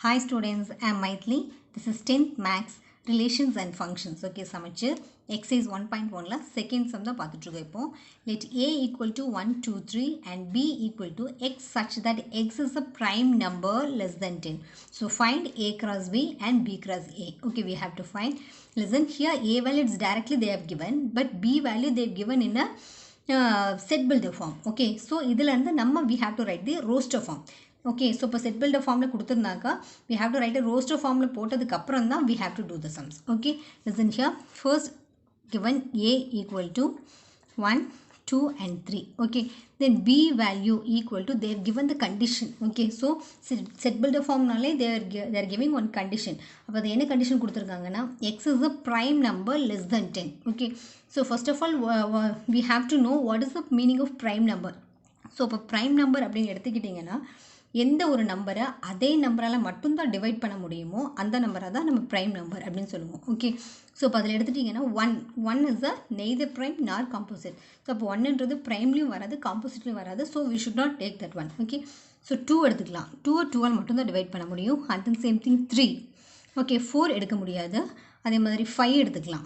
Hi students, I am Maithili. This is 10th Max Relations and Functions. Okay, Samachir. Exercise 1.1 la second sum da paathutrukkom ipo. Let A equal to 1, 2, 3 and B equal to X such that X is a prime number less than 10. So find A cross B and B cross A. Okay, we have to find. Listen, here A value is directly they have given, but B value they have given in a set builder form. Okay, so இதில் இருந்து நம்ம we have to write the roster form. Okay, so இப்போ set builder formல கொடுத்திருந்தாக்கா we have to write a roster formல போட்டதுக்கு அப்புறம் தான் we have to do the sums. Okay, listen here. First given A equal to 1, 2 and 3. Okay, then B value equal to they have given the condition. Okay, so set builder form naale they are giving one condition. அப்ப அது என்ன condition கொடுத்திருக்காங்கன்னா x is a prime number less than 10. Okay, so first of all we have to know what is the meaning of prime number. So இப்போ prime number அப்படின்னு எடுத்துக்கிட்டிங்கன்னா எந்த ஒரு நம்பரை அதே நம்பரால் மட்டும்தான் டிவைட் பண்ண முடியுமோ அந்த நம்பரை தான் நம்ம ப்ரைம் நம்பர் அப்படின்னு சொல்லுவோம். ஓகே, ஸோ இப்போ அதில் எடுத்துட்டிங்கன்னா one is a neither prime nor composite. So அப்போ ஒன்னுன்றது ப்ரைம்லேயும் வராது காம்போசிட்லையும் வராது. So we should not take that one. Okay, so 2 எடுத்துக்கலாம். 2 மட்டும்தான் டிவைட் பண்ண முடியும். And then same thing 3. Okay, 4 எடுக்க முடியாது. அதே மாதிரி 5 எடுத்துக்கலாம்.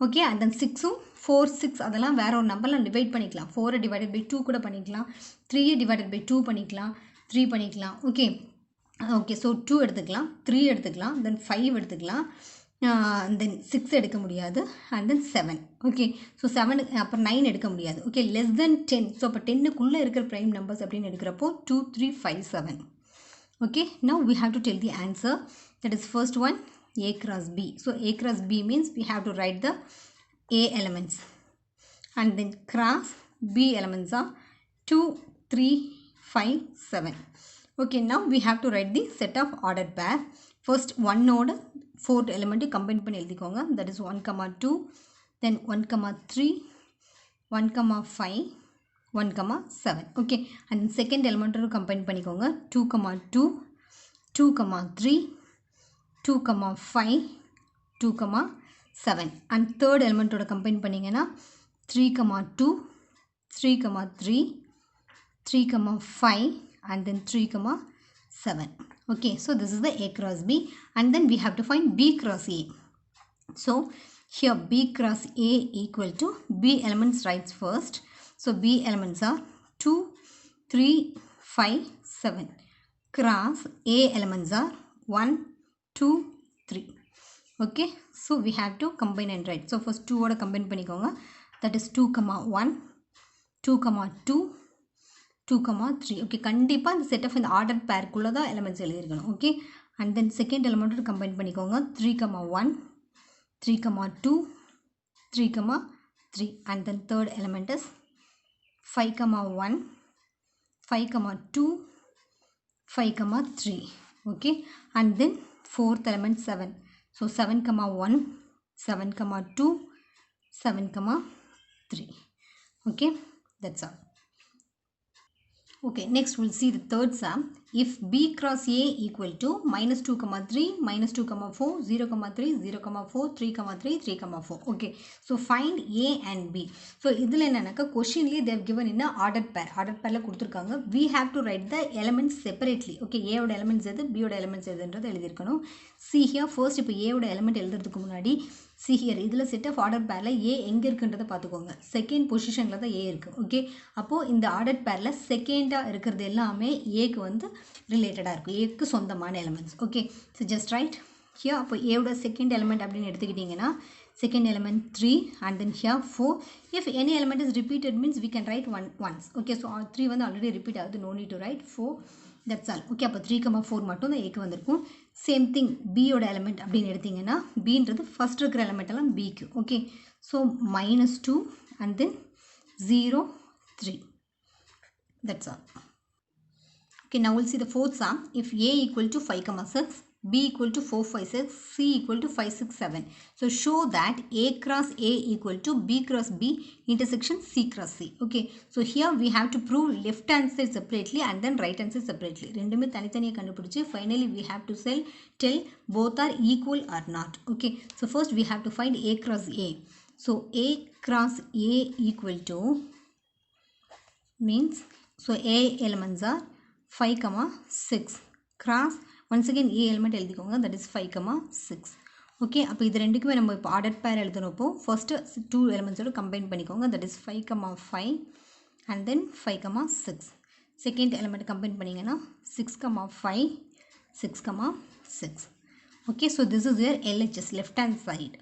ஓகே, அண்ட் தென் 6ம் 4, 6 அதெல்லாம் வேற ஒரு நம்பரில் டிவைட் பண்ணிக்கலாம். 4 டிவைடட் பை 2 கூட பண்ணிக்கலாம். 3 டிவைடட் பை 2 பண்ணிக்கலாம். 3 பண்ணிக்கலாம். ஓகே, ஓகே, ஸோ 2 எடுத்துக்கலாம், 3 எடுத்துக்கலாம், தென் 5 எடுத்துக்கலாம், தென் 6 எடுக்க முடியாது, அண்ட் தென் 7. ஓகே, ஸோ 7 அப்புறம் 9 எடுக்க முடியாது. Okay, less than 10. ஸோ அப்போ 10க்குள்ளே இருக்கிற ப்ரைம் நம்பர்ஸ் அப்படின்னு எடுக்கிறப்போ 2, 3, 5, 7. Okay, now we have to tell the answer. That is first one A cross B. So A cross B means we have to write the A elements and then cross B elements are 2, 3, 5, 7. Okay, now we have to write the set of ordered pair. First one node 4th element combine பண்ணி எழுதிக்கோங்க. That is 1, 2, then 1, 3, 1, 5, 1, 7. Okay, and second element combine பண்ணிக்கோங்க. 2, 2, 2, 3, 2, 5, 2, 7. And third element combine பண்ணிங்கன்னா 3, 2, 3, 3, 3, 5 and then 3, 7. Okay, so this is the A cross B and then we have to find B cross A. So here B cross A equal to B elements writes first. So B elements are 2, 3, 5, 7. Cross A elements are 1, 2, 3. Okay, so we have to combine and write. So first 2 ஓட combine பண்ணிக்கோங்க. That is 2, 1, 2, 2, 2, 3. Okay, கண்டிப்பா இந்த set of இந்த ordered pair குள்ள தான் elements எழுதிருக்கணும். Okay, and then second element combine பண்ணிக்கோங்க. 3, 1, 3, 2, 3, 3 and then third element is 5, 1, 5, 2, 5, 3. Okay, and then fourth element 7. So 7, 1, 7, 2, 7, 3. Okay, that's all. Okay, next we'll see the third sum. If B cross A equal to minus 2, 3, minus 2, 4, 0, 3, 0, 4, 3, 3, 3, 4. Okay, so find A and B. So இதில் என்னன்னாக்கா questionly they have given in a ordered pair. Ordered pairல கொடுத்திருக்காங்க. We have to write the elements separately. Okay, A ஓட elements எது, B ஓட elements எதுன்றது எழுதிருக்கணும். See here first இப்போ A ஓட element எழுதுறதுக்கு முன்னாடி see here இதில் set of ordered pairல A எங்கே இருக்குன்றதை பார்த்துக்கோங்க. செகண்ட் பொசிஷனில் தான் A இருக்கு. ஓகே, அப்போது இந்த ordered pairல செகண்டாக இருக்கிறது எல்லாமே Aக்கு வந்து ரிலேட்டடாக இருக்கும். Aக்கு சொந்தமான elements. Okay, so just right here. அப்போ ஏவோட செகண்ட் எலிமெண்ட் அப்படின்னு எடுத்துக்கிட்டிங்கன்னா second element 3 and then here 4. If any element is repeated means we can write once. Okay, so 3 வந்து already repeat ஆகுது, no need to write 4. That's all. Okay, அப்போ 3, 4 மட்டும் தான் Aக்கு வந்திருக்கும். சேம் திங் B ஓட எலிமெண்ட் அப்படின்னு எடுத்திங்கன்னா Bன்றது ஃபர்ஸ்ட் இருக்கிற எலிமெண்ட் எல்லாம் Bக்கு. Okay, so -2 and then 0, 3. That's all. Okay, now we'll see the fourth sum. If A equal to 5, 6, B equal to 4, 5, 6, C equal to 5, 6, 7. So show that A cross A equal to B cross B intersection C cross C. Okay, so here we have to prove left hand side separately and then right hand side separately. ரெண்டுமே தனித்தனியாக கண்டுபிடிச்சு finally we have to tell both are equal or not. Okay, so first we have to find A cross A. So A cross A equal to means so A elements are 5, 6 cross once again a element எழுதிக்கோங்க, that is 5 6. Okay, அப்போ இது ரெண்டுக்குமே நம்ம இப்போ order பேர் எழுதணுப்போ first 2 எலிமெண்ட்ஸோட combine பண்ணிக்கோங்க, that is 5 5 and then 5 6. Second element combine பண்ணிங்கன்னா 6 5 6 6. Okay, so this is your LHS, left hand side.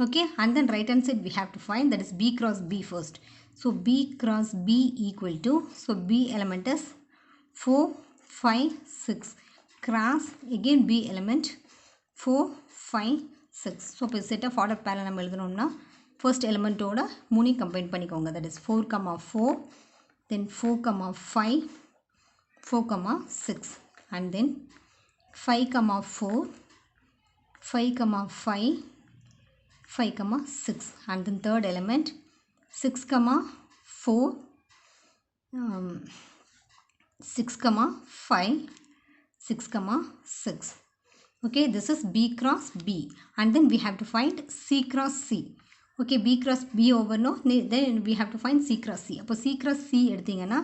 Okay, and then right hand side we have to find, that is B cross B first. So B cross B equal to, so B element is 4 5 6 cross again B element 4 5 6. So இப்போ set of order pair நம்ம எழுதணும்னா first element ஓட மூணு combine பண்ணிக்கோங்க, that is 4 4 then 4 5 4 6 and then 5 4 5 5 5 6 and then third element 6 4 6 5 6 6. Okay, this is B cross B and then we have to find C cross C. Okay, B cross B over no, then we have to find C cross C. அப்போ C cross C எடுத்தீங்கன்னா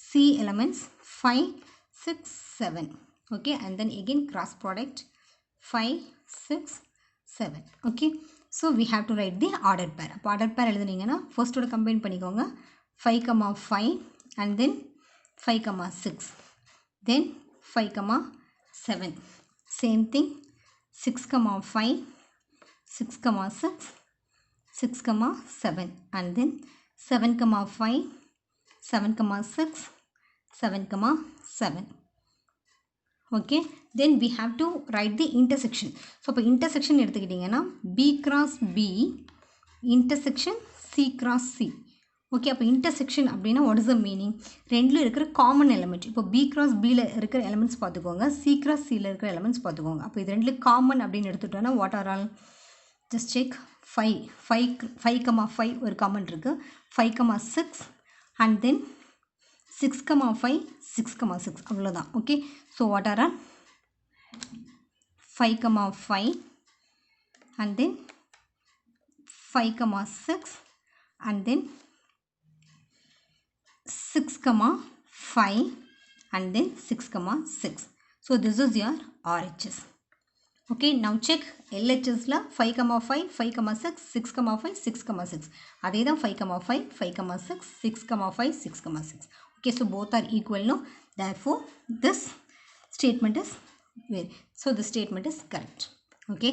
C elements 5 6 7. Okay, and then again cross product 5 6 7. Okay, so we have to write the ordered pair. அப்போ ordered pair எழுதுனீங்கன்னா first ஓட combine பண்ணிக்கோங்க 5 5 and then 5 6 then 5 7. Same thing 6 5 6 6 6 7 and then 7 5 7 6 7 7. Okay, then we have to write the intersection. So இப்போ intersection எடுத்துக்கிட்டிங்கன்னா B cross B intersection C cross C. Okay, அப்போ intersection அப்படின்னா what is the meaning? ரெண்டில் இருக்கிற common element. இப்போ B cross Bல இருக்கிற elements பார்த்துக்கோங்க, C cross Cல இருக்கிற elements பார்த்துக்கோங்க. அப்போ இது ரெண்டில் common அப்படின்னு எடுத்துட்டோன்னா what are all? Just check 5 5 ஒரு common இருக்கு, 5 6 and then 6 5 6 6 அவ்வளோதான். Okay, so what are all 5 5 and then 5 6 and then 6 5 and then 6 6. So this is your RHS. Okay, now check LHS la 5 5 5 6 6 5 6 6. அதே தான் 5 5 5 6 6 5 6 6. Okay, so both are equal, no? Therefore, this statement is so the statement is correct. Okay.